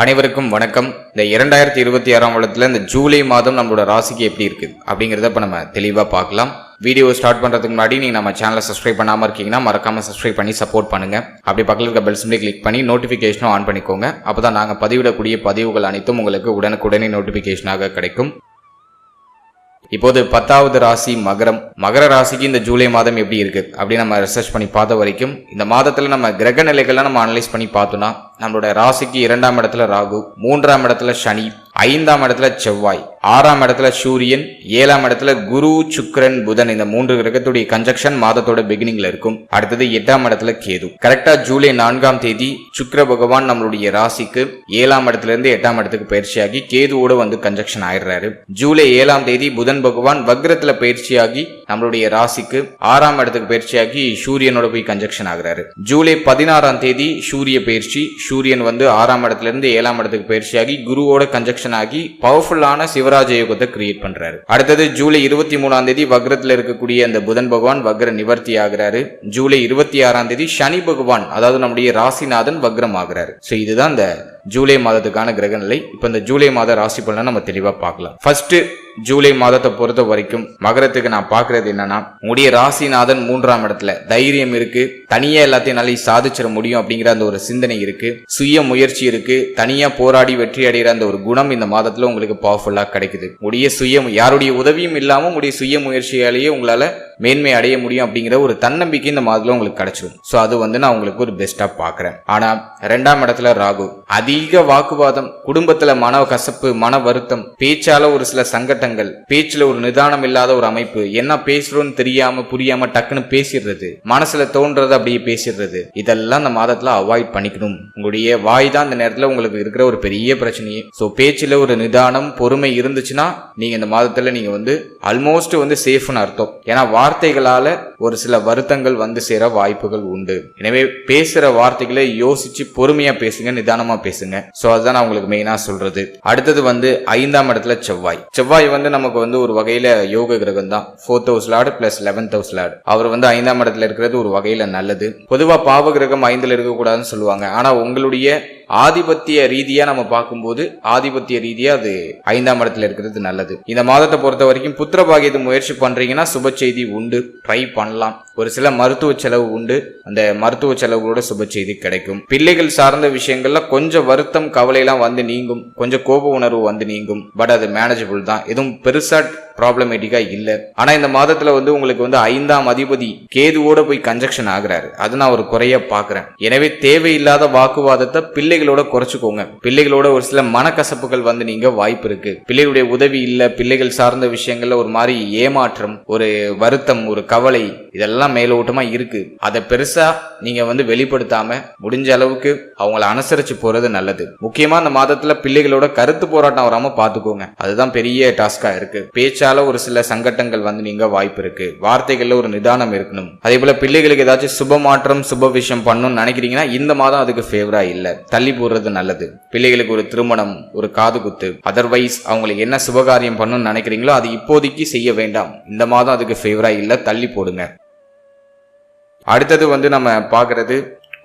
அனைவருக்கும் வணக்கம். இந்த 2026ஆம் வருடத்துல இந்த ஜூலை மாதம் நம்மளோட ராசிக்கு எப்படி இருக்கு அப்படிங்கறத இப்ப நம்ம தெளிவா பார்க்கலாம். வீடியோ ஸ்டார்ட் பண்றதுக்கு முன்னாடி நீங்க நம்ம சேனலை சப்ஸ்கிரைப் பண்ணாம இருக்கீங்கன்னா மறக்காம சப்ஸ்கிரைப் பண்ணி சப்போர்ட் பண்ணுங்க. அப்படி பக்கத்துல இருக்க பெல் சிம்பலை கிளிக் பண்ணி நோட்டிபிகேஷனும் ஆன் பண்ணிக்கோங்க. அப்பதான் நாங்க பதிவிடக்கூடிய பதிவுகள் அனைத்தும் உங்களுக்கு உடனுக்குடனே நோட்டிபிகேஷனாக கிடைக்கும். இப்போது 10வது ராசி மகரம். மகர ராசிக்கு இந்த ஜூலை மாதம் எப்படி இருக்கு அப்படின்னு நம்ம ரிசர்ச் பண்ணி பார்த்த வரைக்கும் இந்த மாதத்துல நம்ம கிரக நிலைகள்லாம் நம்ம அனலைஸ் பண்ணி பார்த்தோம்னா நம்மளோட ராசிக்கு 2ஆம் இடத்துல ராகு, 3ஆம் இடத்துல சனி, 5ஆம் இடத்துல செவ்வாய், 6ஆம் இடத்துல சூரியன், 7ஆம் இடத்துல குரு, சுக்கிரன், புதன், இந்த 3 கிரகத்துடைய கன்ஜக்ஷன் மாதத்தோட பிகினிங்ல இருக்கும். அடுத்தது 8ஆம் இடத்துல கேது. கரெக்டா ஜூலை 4ஆம் தேதி சுக்கிர பகவான் நம்மளுடைய ராசிக்கு 7ஆம் இடத்துல இருந்து 8ஆம் இடத்துக்கு பயிற்சியாகி கேதுவோட வந்து கன்ஜக்ஷன் ஆயிடுறாரு. ஜூலை 7ஆம் தேதி புதன் பகவான் வக்ரத்துல பயிற்சியாகி நம்மளுடைய ராசிக்கு 6ஆம் இடத்துக்கு பயிற்சியாகி சூரியனோட போய் கன்ஜக்ஷன் ஆகிறாரு. ஜூலை 16ஆம் தேதி சூரிய பயிற்சி. சூரியன் வந்து 6ஆம் இடத்துல இருந்து 7ஆம் இடத்துக்கு பயிற்சியாகி குருவோட கன்ஜக்ஷன் ஆகி பவர்ஃபுல்லான சிவராஜ யோகத்தை கிரியேட் பண்றாரு. அடுத்தது ஜூலை 23ஆம் தேதி வக்ரத்துல இருக்கக்கூடிய அந்த புதன் பகவான் வக்ர நிவர்த்தி ஆகிறாரு. ஜூலை 26ஆம் தேதி சனி பகவான், அதாவது நம்முடைய ராசிநாதன் வக்ரம் ஆகிறாரு. சோ இதுதான் இந்த ஜூலை மாதத்துக்கான கிரக நிலை. இப்ப இந்த ஜூலை மாத ராசி பலனை நம்ம தெளிவா பார்க்கலாம். ஃபர்ஸ்ட் ஜூலை மாதத்தை பொறுத்த வரைக்கும் மகரத்துக்கு நான் பாக்குறது என்னன்னா, உங்களுடைய ராசிநாதன் 3ஆம் இடத்துல தைரியம் இருக்கு, தனியா எல்லாத்தையும் நல்லா சாதிச்சிட முடியும் அப்படிங்கிற அந்த ஒரு சிந்தனை இருக்கு, சுய முயற்சி இருக்கு, தனியா போராடி வெற்றி அடைகிற அந்த ஒரு குணம் இந்த மாதத்துல உங்களுக்கு பவர்ஃபுல்லா கிடைக்குது. உடைய யாருடைய உதவியும் இல்லாம உங்களுடைய சுய முயற்சியாலேயே உங்களால மேன்மை அடைய முடியும் அப்படிங்கிற ஒரு தன்னம்பிக்கை இந்த மாதத்துல உங்களுக்கு கிடைச்சிடும். சோ அது வந்து நான் உங்களுக்கு ஒரு பெஸ்டா பாக்குறேன். ஆனா 2ஆம் இடத்துல ராகு, அதிக வாக்குவாதம், குடும்பத்துல மன கசப்பு, மன வருத்தம், பேச்சால ஒரு சில சங்கட்டங்கள், பேச்சுல ஒரு நிதானம் இல்லாத ஒரு அமைப்பு, என்ன பேசுறோன்னு தெரியாம புரியாம டக்குன்னு பேசிடுறது, மனசுல தோன்றது அப்படியே பேசிடுறது, இதெல்லாம் இந்த மாதத்துல அவாய்ட் பண்ணிக்கணும். உங்களுடைய வாய் தான் இந்த நேரத்துல உங்களுக்கு இருக்கிற ஒரு பெரிய பிரச்சனையே. சோ பேச்சுல ஒரு நிதானம், பொறுமை இருந்துச்சுன்னா நீங்க இந்த மாதத்துல நீங்க வந்து ஆல்மோஸ்ட் வந்து சேஃப்னு அர்த்தம். ஏன்னா வார்த்தைகளால ஒரு சில வருத்தங்கள் வந்து சேர வாய்ப்புகள் உண்டு. எனவே பேசுற வார்த்தைகளை யோசிச்சு பொறுமையா பேசுங்க, நிதானமா பேசுங்க. சோ அதுதான் நான் உங்களுக்கு மெயினா சொல்றது. அடுத்தது வந்து 5ஆம் இடத்துல செவ்வாய். செவ்வாய் வந்து நமக்கு வந்து ஒரு வகையில யோக கிரகம் தான். 4th house lord plus 11th house lord. அவர் வந்து 5ஆம் இடத்துல இருக்கிறது ஒரு வகையில நல்லது. பொதுவா பாவ கிரகம் 5ல இருக்கக்கூடாதுன்னு சொல்லுவாங்க. ஆனா உங்களுடைய ஆதிபத்திய ரீதியா நம்ம பார்க்கும்போது ஆதிபத்திய ரீதியா அது 5ஆம் இடத்துல இருக்கிறது நல்லது. இந்த மாதத்தை பொறுத்த வரைக்கும் புத்திர பாகியத்தை முயற்சி பண்றீங்கன்னா சுப செய்தி உண்டு, ட்ரை பண்ணலாம். ஒரு சில மருத்துவ செலவு உண்டு, அந்த மருத்துவ செலவுகளோட சுப செய்தி கிடைக்கும். பிள்ளைகள் சார்ந்த விஷயங்கள்ல கொஞ்சம் வருத்தம், கவலை எல்லாம் வந்து நீங்கும், கொஞ்சம் கோப உணர்வு வந்து நீங்கும். பட் அது மேனேஜபிள் தான், எதுவும் பெருசா ப்ராப்ளமேட்டிக்கா இல்ல. ஆனா இந்த மாதத்துல வந்து உங்களுக்கு வந்து 5ஆம் அதிபதி கேதுவோட போய் கன்ஜக்ஷன் ஆகுறாரு. அது நான் ஒரு குறைய பாக்குறேன். எனவே தேவையில்லாத வாக்குவாதத்தை பிள்ளைகளோட குறைச்சுக்கோங்க. பிள்ளைகளோட ஒரு சில மனக்கசப்புகள் வந்து நீங்க வாய்ப்பு இருக்கு. பிள்ளைகளுடைய உதவி இல்ல, பிள்ளைகள் சார்ந்த விஷயங்கள்ல ஒரு மாதிரி ஏமாற்றம், ஒரு வருத்தம், ஒரு கவலை, இதெல்லாம் மேலோட்டமா இருக்கு. அதை பெருசா நீங்க வந்து வெளிப்படுத்தாம முடிஞ்ச அளவுக்கு அவங்கள அனுசரிச்சு போறது நல்லது. முக்கியமா இந்த மாதத்துல பிள்ளைகளோட கருத்து போராட்டம் வராம பாத்துக்கோங்க. அதுதான் பெரிய டாஸ்கா இருக்கு. பேச்சால ஒரு சில சங்கட்டங்கள் வந்து நீங்க வாய்ப்பு இருக்கு. வார்த்தைகள்ல ஒரு நிதானம் இருக்கணும். அதே போல பிள்ளைகளுக்கு ஏதாச்சும் சுப மாற்றம், சுப விஷயம் பண்ணணும்னு நினைக்கிறீங்கன்னா இந்த மாதம் அதுக்கு ஃபேவரா இல்ல, தள்ளி போடுறது நல்லது. பிள்ளைகளுக்கு ஒரு திருமணம், ஒரு காது குத்து, அதர்வைஸ் அவங்களுக்கு என்ன சுபகாரியம் பண்ணணும்னு நினைக்கிறீங்களோ அது இப்போதைக்கு செய்ய வேண்டாம். இந்த மாதம் அதுக்கு ஃபேவரா இல்ல, தள்ளி போடுங்க. அடுத்தது வந்து நம்ம பாக்குறது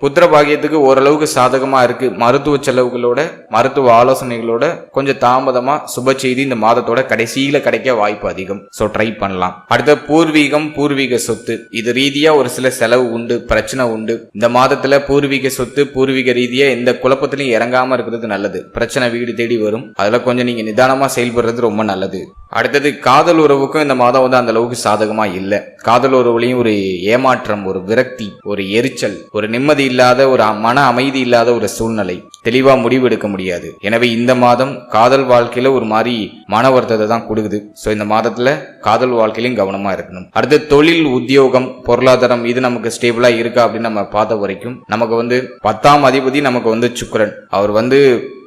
புத்திர பாகியத்துக்கு ஓரளவுக்கு சாதகமா இருக்கு. மருத்துவ செலவுகளோட, மருத்துவ ஆலோசனைகளோட கொஞ்சம் தாமதமா சுப செய்தி இந்த மாதத்தோட கடைசியில கிடைக்க வாய்ப்பு அதிகம். சோ ட்ரை பண்ணலாம். அடுத்த பூர்வீகம், பூர்வீக சொத்து, இது ரீதியா ஒரு சில செலவு உண்டு, பிரச்சனை உண்டு. இந்த மாதத்துல பூர்வீக சொத்து, பூர்வீக ரீதியா எந்த குழப்பத்திலையும் இறங்காம இருக்கிறது நல்லது. பிரச்சனை வீடு தேடி வரும், அதுல கொஞ்சம் நீங்க நிதானமா செயல்படுறது ரொம்ப நல்லது. அடுத்தது காதல் உறவுக்கும் இந்த மாதம் வந்து அந்த அளவுக்கு சாதகமா இல்ல. காதல் உறவுலையும் ஒரு ஏமாற்றம், ஒரு விரக்தி, ஒரு எரிச்சல், ஒரு நிம்மதி இல்லாத, ஒரு மன அமைதி இல்லாத ஒரு சூழ்நிலை, தெளிவா முடிவு எடுக்க முடியாது. எனவே இந்த மாதம் காதல் வாழ்க்கையில ஒரு மாதிரி மன வருத்தத்தை தான் கொடுக்குது. சோ இந்த மாதத்துல காதல் வாழ்க்கையிலும் கவனமா இருக்கணும். அடுத்து தொழில், உத்தியோகம், பொருளாதாரம், இது நமக்கு ஸ்டேபிளா இருக்கா அப்படின்னு நம்ம பார்த்த வரைக்கும் நமக்கு வந்து 10ஆம் அதிபதி நமக்கு வந்து சுக்கிரன், அவர் வந்து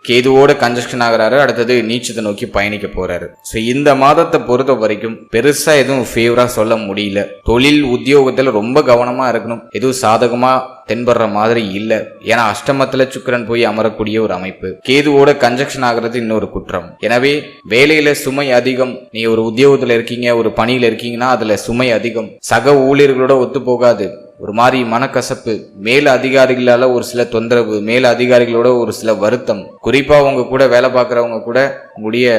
கேதுவோட கன்ஜக்ஷன் ஆகிறாரு. அடுத்தது நீச்சத்தை நோக்கி பயணிக்க போறாரு. சோ இந்த மாதத்தை பொறுத்த வரைக்கும் பெருசா எதுவும் ஃபேவரா சொல்ல முடியல. தொழில், உத்தியோகத்துல ரொம்ப கவனமா இருக்கணும். எதுவும் சாதகமா தென்படுற மாதிரி இல்ல. ஏன்னா அஷ்டமத்துல சுக்கிரன் போய் அமரக்கூடிய ஒரு அமைப்பு, கேதுவோட கன்ஜக்ஷன் ஆகிறது இன்னொரு குற்றம். எனவே வேலையில சுமை அதிகம். நீங்க ஒரு உத்தியோகத்துல இருக்கீங்க, ஒரு பணியில இருக்கீங்கன்னா அதுல சுமை அதிகம். சக ஊழியர்களோட ஒத்து போகாது. ஒரு மாதிரி மனக்கசப்பு, மேல அதிகாரிகளால ஒரு சில தொந்தரவு, மேல அதிகாரிகளோட ஒரு சில வருத்தம், குறிப்பா உங்க கூட வேலை பார்க்குறவங்க கூட உங்களுடைய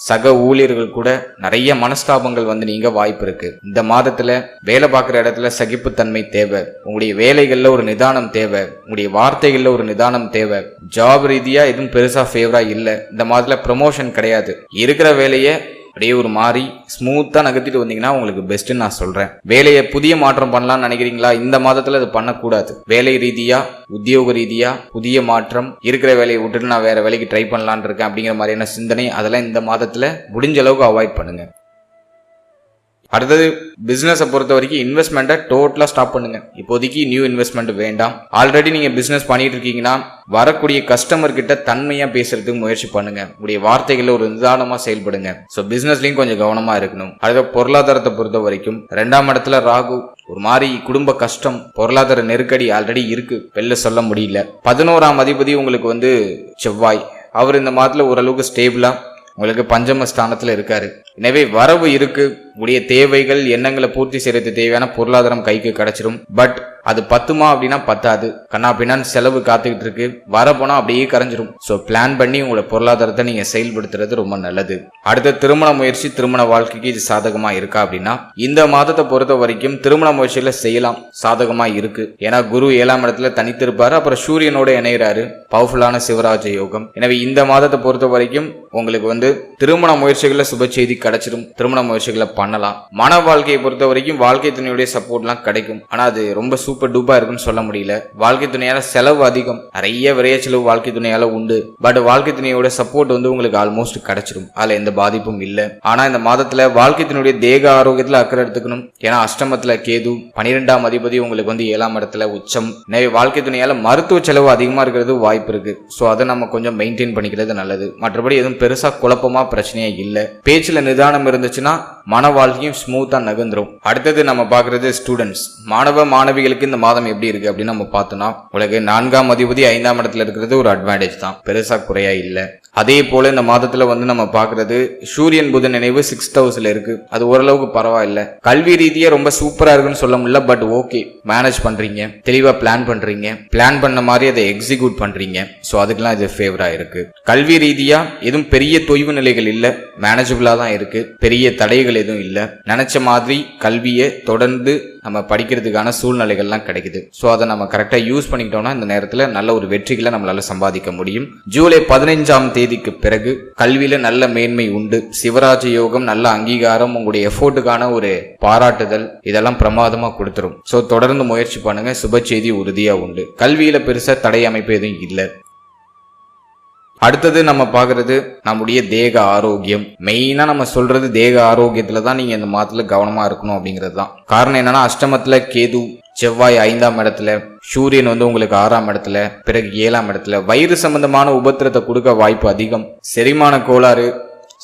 சக ஊழியர்கள் கூட நிறைய மனஸ்தாபங்கள் வந்து நீங்க வாய்ப்பு இருக்கு. இந்த மாதத்துல வேலை பார்க்குற இடத்துல சகிப்புத்தன்மை தேவை, உங்களுடைய வேலைகள்ல ஒரு நிதானம் தேவை, உங்களுடைய வார்த்தைகள்ல ஒரு நிதானம் தேவை. ஜாப் ரீதியா எதுவும் பெருசா ஃபேவரா இல்லை. இந்த மாதத்துல ப்ரமோஷன் கிடையாது. இருக்கிற வேலையை அப்படியே ஒரு மாதிரி ஸ்மூத்தா நகர்த்திட்டு வந்தீங்கன்னா உங்களுக்கு பெஸ்ட்ன்னு நான் சொல்றேன். வேலையை புதிய மாற்றம் பண்ணலாம்னு நினைக்கிறீங்களா? இந்த மாதத்துல அது பண்ணக்கூடாது. வேலை ரீதியா, உத்தியோக ரீதியா புதிய மாற்றம், இருக்கிற வேலையை விட்டுட்டு நான் வேற வேலைக்கு ட்ரை பண்ணலான் இருக்கேன் அப்படிங்கிற மாதிரியான சிந்தனை அதெல்லாம் இந்த மாதத்துல முடிஞ்ச அளவுக்கு அவாய்ட் பண்ணுங்க. அடுத்தது பிசினஸை பொறுத்த வரைக்கும் இன்வெஸ்ட்மெண்ட்டை டோட்டலா ஸ்டாப் பண்ணுங்க. இப்போதைக்கு நியூ இன்வெஸ்ட்மெண்ட் வேண்டாம். ஆல்ரெடி நீங்க பிசினஸ் பண்ணிட்டு இருக்கீங்கன்னா வரக்கூடிய கஸ்டமர் கிட்ட தன்மையா பேசுறதுக்கு முயற்சி பண்ணுங்க. உங்களுடைய வார்த்தைகளை ஒரு நிதானமா செயல்படுங்க. ஸோ பிசினஸ்லயும் கொஞ்சம் கவனமா இருக்கணும். அடுத்த பொருளாதாரத்தை பொறுத்த வரைக்கும் 2ஆம் இடத்துல ராகு, ஒரு மாதிரி குடும்ப கஷ்டம், பொருளாதார நெருக்கடி ஆல்ரெடி இருக்கு, வெளில சொல்ல முடியல. 11ஆம் அதிபதி உங்களுக்கு வந்து செவ்வாய், அவர் இந்த மாதத்துல ஓரளவுக்கு ஸ்டேபிளா உங்களுக்கு பஞ்சம ஸ்தானத்துல இருக்காரு. எனவே வரவு இருக்கு, உடைய தேவைகள் எண்ணங்களை பூர்த்தி செய்யறது தேவையான பொருளாதாரம் கைக்கு கிடைச்சிடும். பட் அது பத்துமா அப்படின்னா பத்தாது. கண்ணா பின்னான்னு செலவு காத்துக்கிட்டு இருக்கு, வர போனா அப்படியே கரைஞ்சிரும். ஸோ பிளான் பண்ணி உங்களோட பொருளாதாரத்தை நீங்க செயல்படுத்துறது ரொம்ப நல்லது. அடுத்த திருமண முயற்சி, திருமண வாழ்க்கைக்கு இது சாதகமா இருக்கா அப்படின்னா இந்த மாதத்தை பொறுத்த வரைக்கும் திருமண முயற்சியில செய்யலாம், சாதகமா இருக்கு. ஏன்னா குரு 7ஆம் இடத்துல தனித்திருப்பாரு, அப்புறம் சூரியனோட இணைகிறாரு, பவர்ஃபுல்லான சிவராஜ யோகம். எனவே இந்த மாதத்தை பொறுத்த வரைக்கும் உங்களுக்கு வந்து திருமண முயற்சிகளை சுப செய்தி கிடைச்சிடும், திருமண முயற்சிகளை பண்ணலாம். மன வாழ்க்கையை பொறுத்த வரைக்கும் வாழ்க்கை துணையுடைய சப்போர்ட்லாம் கிடைக்கும். ஆனா அது ரொம்ப சூப்பர் டூப்பா இருக்குன்னு சொல்ல முடியல. வாழ்க்கை துணையால செலவு அதிகம், நிறைய விரைய செலவு வாழ்க்கை துணையால உண்டு. பட் வாழ்க்கை துணையோட சப்போர்ட் வந்து உங்களுக்கு ஆல்மோஸ்ட் கிடைச்சிடும், அதுல எந்த பாதிப்பும் இல்லை. ஆனா இந்த மாதத்துல வாழ்க்கை துணையுடைய தேக ஆரோக்கியத்துல அக்கறை எடுத்துக்கணும். ஏன்னா அஷ்டமத்துல கேது, 12ஆம் அதிபதி உங்களுக்கு வந்து 7ஆம் இடத்துல உச்சம். எனவே வாழ்க்கை துணையால மருத்துவ செலவு அதிகமா இருக்கிறது வாய்ப்பு இருக்கு. ஸோ அதை நம்ம கொஞ்சம் மெயின்டைன் பண்ணிக்கிறது நல்லது. மற்றபடி எதுவும் பெருசா குழப்பமா பிரச்சனையே இல்லை. பேச்சுல நிதானம் இருந்துச்சுன்னா மன வாழ்க்கையும் ஸ்மூத்தா நகர்ந்துரும். அடுத்தது நம்ம பாக்குறது ஸ்டூடெண்ட்ஸ், மாணவ மாணவிகளுக்கு இந்த மாதம் எப்படி இருக்கு அப்படின்னு நம்ம பார்த்தோம்னா உங்களுக்கு 4ஆம் அதிபதி 5ஆம் இடத்துல இருக்கிறது ஒரு அட்வான்டேஜ் தான், பெருசா குறையா இல்லை. அதே போல இந்த மாதத்துல வந்து நம்ம பாக்குறது சூரியன் புதன் நினைவு 6th ஹவுஸ்ல இருக்கு, அது ஓரளவுக்கு பரவாயில்ல. கல்வி ரீதியா ரொம்ப சூப்பரா இருக்குன்னு சொல்ல முடியல, பட் ஓகே, மேனேஜ் பண்றீங்க, தெளிவா பிளான் பண்றீங்க, பிளான் பண்ண மாதிரி அதை எக்ஸிக்யூட் பண்றீங்க. ஸோ அதுக்கெல்லாம் இது ஃபேவரா இருக்கு. கல்வி ரீதியா எதுவும் பெரிய தொய்வு நிலைகள் இல்லை, மேனேஜபிளா தான் இருக்கு, பெரிய தடைகள் எதுவும் இல்லை. நினைச்ச மாதிரி கல்வியை தொடர்ந்து நம்ம படிக்கிறதுக்கான சூழ்நிலைகள்லாம் கிடைக்குது. ஸோ அதை நம்ம கரெக்டா யூஸ் பண்ணிக்கிட்டோம்னா இந்த நேரத்தில் நல்ல ஒரு வெற்றிகளை நம்மளால சம்பாதிக்க முடியும். ஜூலை 15ஆம் தேதிக்கு பிறகு கல்வியில நல்ல மேன்மை உண்டு. சிவராஜ யோகம், நல்ல அங்கீகாரம், உங்களுடைய எஃபோர்ட்டுக்கான ஒரு பாராட்டுதல், இதெல்லாம் பிரமாதமா கொடுத்துரும். ஸோ தொடர்ந்து முயற்சி பண்ணுங்க, சுப செய்தி உறுதியா உண்டு. கல்வியில பெருசா தடை அமைப்பு எதுவும் இல்லை. அடுத்தது நம்ம பாக்குறது நம்முடைய தேக ஆரோக்கியம். மெயினா நம்ம சொல்றது தேக ஆரோக்கியத்துல தான் நீங்க இந்த மாதத்துல கவனமா இருக்கணும் அப்படிங்கிறது தான். காரணம் என்னன்னா அஷ்டமத்துல கேது, செவ்வாய் 5ஆம் இடத்துல, சூரியன் வந்து உங்களுக்கு 6ஆம் இடத்துல, பிறகு 7ஆம் இடத்துல. வயிறு சம்பந்தமான உபத்திரத்தை கொடுக்க வாய்ப்பு அதிகம். செரிமான கோளாறு,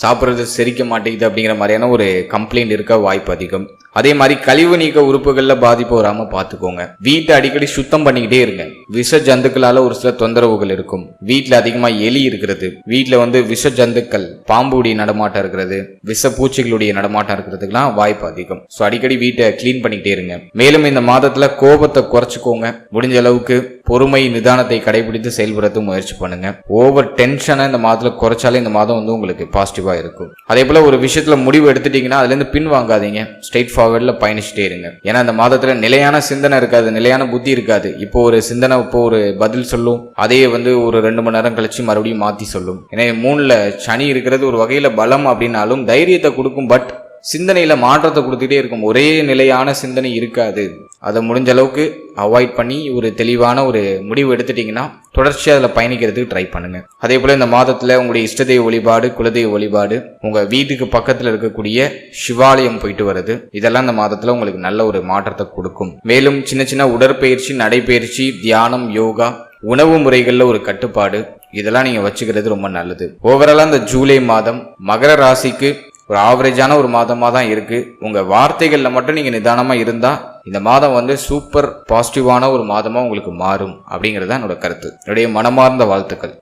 சாப்பிட்றது செரிக்க மாட்டேங்குது அப்படிங்கிற மாதிரியான ஒரு கம்ப்ளைண்ட் இருக்க வாய்ப்பு அதிகம். அதே மாதிரி கழிவு நீக்க உறுப்புகள்ல பாதிப்பு வராம பாத்துக்கோங்க. வீட்டை அடிக்கடி சுத்தம் பண்ணிக்கிட்டே இருங்க. விஷ ஜந்துக்களால ஒரு சில தொந்தரவுகள் இருக்கும். வீட்டுல அதிகமா எலி இருக்கிறது, வீட்டுல வந்து விஷ ஜந்துக்கள், பாம்புடைய நடமாட்டம் இருக்கிறது, விஷ பூச்சிகளுடைய நடமாட்டம் இருக்கிறதுக்கெல்லாம் வாய்ப்பு அதிகம். ஸோ அடிக்கடி வீட்டை கிளீன் பண்ணிக்கிட்டே இருங்க. மேலும் இந்த மாதத்துல கோபத்தை குறைச்சிக்கோங்க. முடிஞ்ச அளவுக்கு பொறுமை, நிதானத்தை கடைபிடித்து செயல்படுத்த முயற்சி பண்ணுங்க. ஓவர் டென்ஷனை இந்த மாதத்துல குறைச்சாலே இந்த மாதம் வந்து உங்களுக்கு பாசிட்டிவா இருக்கும். அதே போல ஒரு விஷயத்துல முடிவு எடுத்துட்டீங்கன்னா அதுல இருந்து பின் வாங்காதீங்க, ஸ்ட்ரெயிட் ஃபார்வர்ட்ல பயணிச்சுட்டே இருங்க. ஏன்னா இந்த மாதத்துல நிலையான சிந்தனை இருக்காது, நிலையான புத்தி இருக்காது. இப்போ ஒரு சிந்தனை, இப்போ ஒரு பதில் சொல்லும், அதே வந்து ஒரு 2 மணி நேரம் கழிச்சு மறுபடியும் மாத்தி சொல்லும். எனவே 3ல சனி இருக்கிறது ஒரு வகையில பலம் அப்படின்னாலும் தைரியத்தை கொடுக்கும். பட் சிந்தனையில மாற்றத்தை கொடுத்துட்டே இருக்கும். ஒரே நிலையான சிந்தனை இருக்காது. அதை முடிஞ்ச அளவுக்கு அவாய்ட் பண்ணி ஒரு தெளிவான ஒரு முடிவு எடுத்துட்டீங்கன்னா தொடர்ச்சியாக அதில் பயணிக்கிறதுக்கு ட்ரை பண்ணுங்க. அதே போல இந்த மாதத்துல உங்களுடைய இஷ்டதெய்வ வழிபாடு, குலதெய்வ வழிபாடு, உங்க வீட்டுக்கு பக்கத்துல இருக்கக்கூடிய சிவாலயம் போயிட்டு வருது, இதெல்லாம் இந்த மாதத்துல உங்களுக்கு நல்ல ஒரு மாற்றத்தை கொடுக்கும். மேலும் சின்ன சின்ன உடற்பயிற்சி, நடைப்பயிற்சி, தியானம், யோகா, உணவு முறைகள்ல ஒரு கட்டுப்பாடு, இதெல்லாம் நீங்க வச்சுக்கிறது ரொம்ப நல்லது. ஓவராலா இந்த ஜூலை மாதம் மகர ராசிக்கு ஒரு ஆவரேஜான ஒரு மாதமா தான் இருக்கு. உங்க வார்த்தைகள்ல மட்டும் நீங்க நிதானமா இருந்தா இந்த மாதம் வந்து சூப்பர் பாசிட்டிவான ஒரு மாதமா உங்களுக்கு மாறும் அப்படிங்கிறது தான் என்னோட கருத்து. என்னுடைய மனமார்ந்த வாழ்த்துக்கள்.